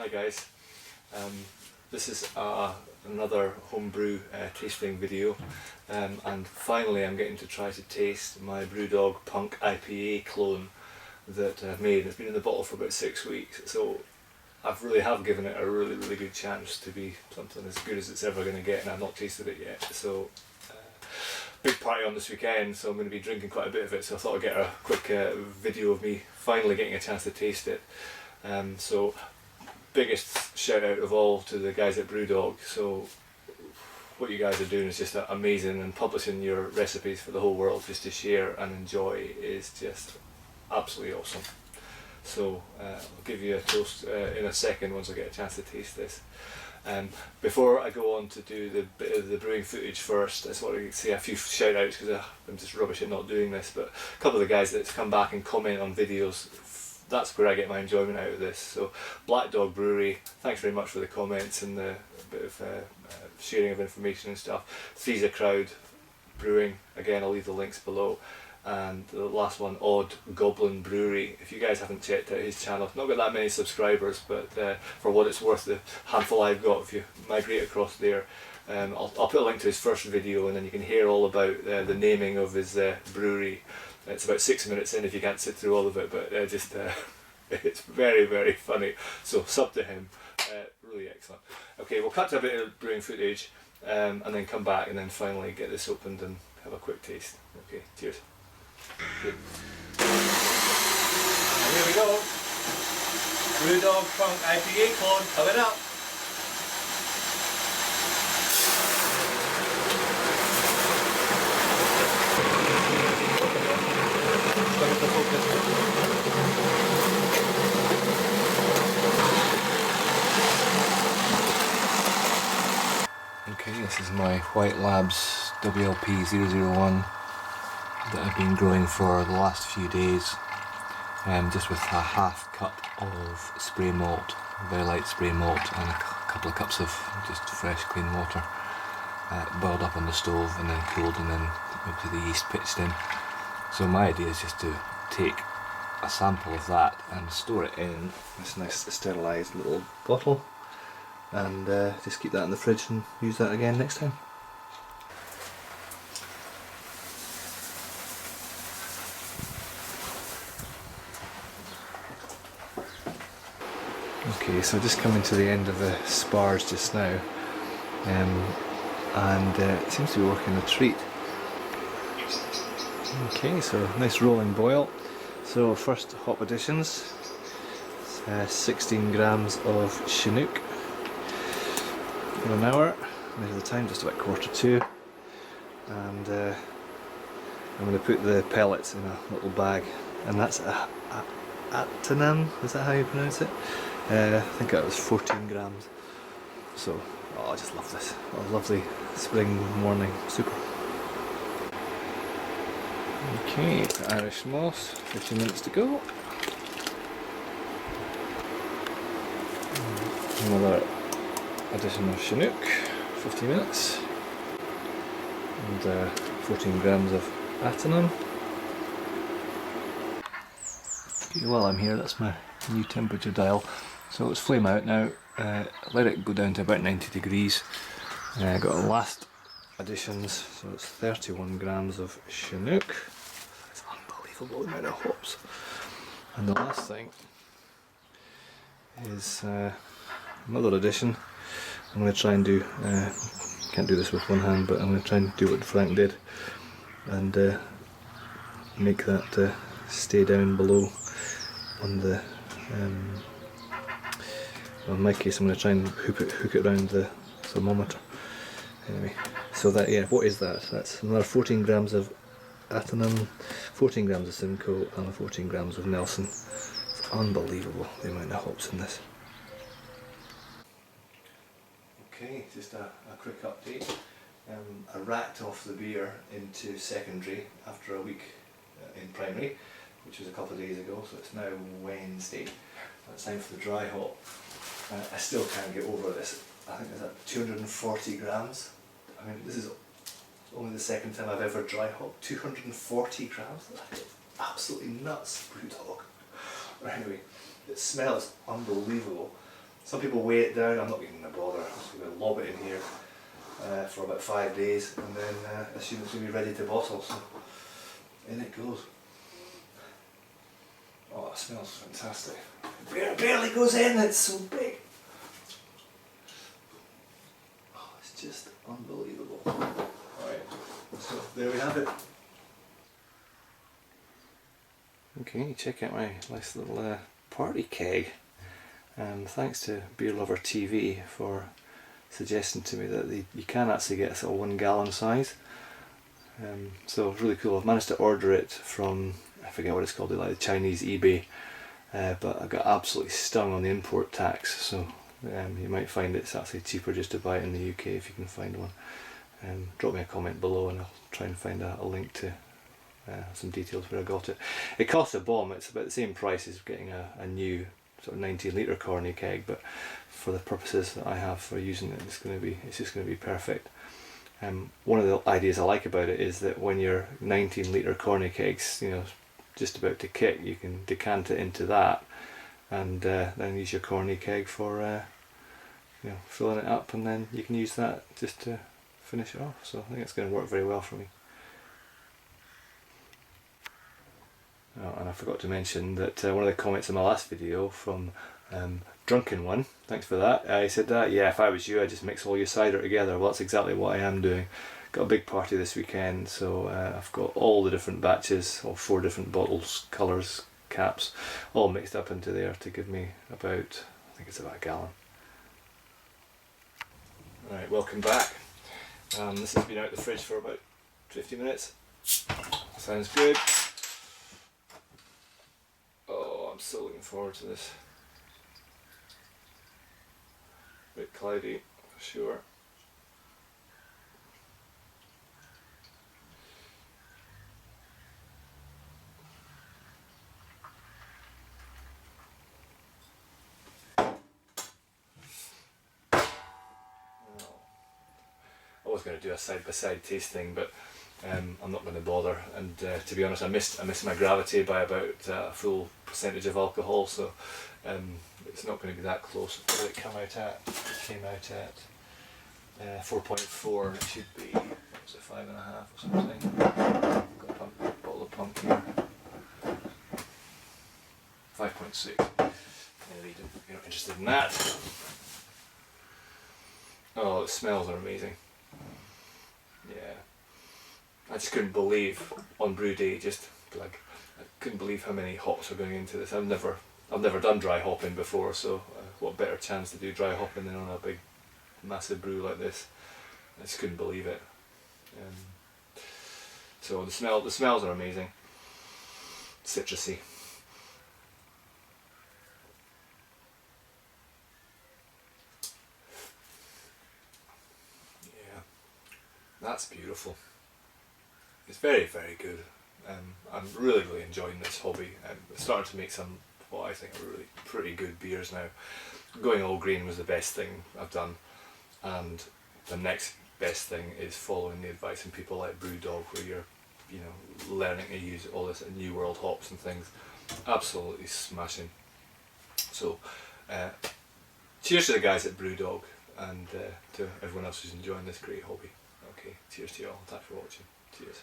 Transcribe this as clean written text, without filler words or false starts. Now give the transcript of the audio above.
Hi guys, this is another homebrew tasting video, and finally I'm getting to try to taste my Brewdog Punk IPA Clone that I've made. It's been in the bottle for about 6 weeks, so I really have given it a really good chance to be something as good as it's ever going to get, and I've not tasted it yet. So big party on this weekend, so I'm going to be drinking quite a bit of it, so I thought I'd get a quick video of me finally getting a chance to taste it. So biggest shout out of all to the guys at Brewdog. So what you guys are doing is just amazing, and publishing your recipes for the whole world just to share and enjoy is just absolutely awesome. So I'll give you a toast in a second once I get a chance to taste this. Before I go on to do the bit of the brewing footage first, I just want to say a few shout outs because I'm just rubbish at not doing this, but a couple of the guys that come back and comment on videos, that's where I get my enjoyment out of this. So Black Dog Brewery, thanks very much for the comments and the bit of sharing of information and stuff. Three's a Crowd Brewing, again I'll leave the links below. And the last one, Odd Goblin Brewery. If you guys haven't checked out his channel, not got that many subscribers, but for what it's worth, the handful I've got, if you migrate across there, I'll put a link to his first video, and then you can hear all about the naming of his brewery. It's about 6 minutes in if you can't sit through all of it, but it's very funny. So sub to him, really excellent. Okay, we'll cut to a bit of brewing footage, and then come back and then finally get this opened and have a quick taste. Okay, cheers. Good. Here we go. Brewdog Punk IPA Clone coming up. Okay, this is my White Labs WLP 001 that I've been growing for the last few days, just with a half cup of spray malt, very light spray malt, and a couple of cups of just fresh clean water, boiled up on the stove and then cooled, and then obviously the yeast pitched in. So my idea is just to take a sample of that and store it in this nice sterilised little bottle, and just keep that in the fridge and use that again next time. Okay, so just coming to the end of the spars just now, and it seems to be working a treat. Okay, so nice rolling boil. So first hop additions, 16 grams of Chinook for an hour. Measure the time, just about 1:45, and I'm going to put the pellets in a little bag, and that's Atanam, is that how you pronounce it? I think that was 14 grams. So, oh, I just love this. Oh, lovely spring morning, super. Okay, Irish moss, 15 minutes to go. Another addition of Chinook, 50 minutes. And 14 grams of Atanum. Okay, while I'm here, that's my new temperature dial. So let's flame out now, let it go down to about 90 degrees. Got the last additions, so it's 31 grams of Chinook. It's unbelievable amount of hops. And the last thing is another addition. I'm going to try and do, can't do this with one hand, but I'm going to try and do what Frank did and make that stay down below on the well, in my case I'm going to try and hook it around the thermometer. Anyway, so that, yeah, what is that? That's another 14 grams of Atanum, 14 grams of Simcoe, and 14 grams of Nelson. It's unbelievable the amount of hops in this. Okay, just a quick update. I racked off the beer into secondary after a week in primary, which was a couple of days ago, so it's now Wednesday. It's time for the dry hop. I still can't get over this. I think it's at 240 grams. I mean, this is only the second time I've ever dry hopped. 240 grams? That's absolutely nuts, Brewdog. Anyway, it smells unbelievable. Some people weigh it down. I'm not even going to bother. I'm just going to lob it in here for about 5 days, and then assume it's going to be ready to bottle. So in it goes. Oh, it smells fantastic. It barely goes in. It's so big. Oh, it's just unbelievable. Alright, so there we have it. Okay, check out my nice little party keg. And thanks to Beer Lover TV for suggesting to me that you can actually get a sort of 1 gallon size. So it's really cool. I've managed to order it from, I forget what it's called, like the Chinese eBay, but I got absolutely stung on the import tax. So you might find it's actually cheaper just to buy it in the UK if you can find one. Drop me a comment below and I'll try and find a link to some details where I got it. It costs a bomb. It's about the same price as getting a new sort of 19 litre corny keg, but for the purposes that I have for using it, it's just going to be perfect. One of the ideas I like about it is that when your 19 litre corny keg's just about to kick, you can decant it into that and then use your corny keg for filling it up, and then you can use that just to finish it off. So I think it's going to work very well for me. Oh, and I forgot to mention that one of the comments in my last video from Drunken One, thanks for that, he said that, yeah, if I was you I'd just mix all your cider together. Well, that's exactly what I am doing. Got a big party this weekend, so I've got all the different batches, all 4 different bottles, colours, caps, all mixed up into there to give me about, I think it's about 1 gallon. Alright, welcome back. This has been out the fridge for about 50 minutes. Sounds good. Oh, I'm so looking forward to this. A bit cloudy, for sure. I was going to do a side-by-side tasting, but I'm not going to bother. And to be honest, I missed my gravity by about a full percentage of alcohol, so it's not going to be that close. What did it come out at? It came out at 4.4, and it should be, what was it, 5.5 or something. Got a bottle of punk here. 5.6. You're not interested in that. Oh, the smells are amazing. Yeah, I just couldn't believe on brew day, I couldn't believe how many hops are going into this. I've never done dry hopping before, so what better chance to do dry hopping than on a big massive brew like this. I just couldn't believe it. So the smells are amazing. Citrusy. That's beautiful. It's very, very good. I'm really enjoying this hobby. I'm starting to make some what I think are really pretty good beers now. Going all grain was the best thing I've done, and the next best thing is following the advice from people like Brewdog, where you're learning to use all this new world hops and things. Absolutely smashing. So cheers to the guys at Brewdog, and to everyone else who's enjoying this great hobby. Okay, cheers to you all. Thanks for watching. Cheers.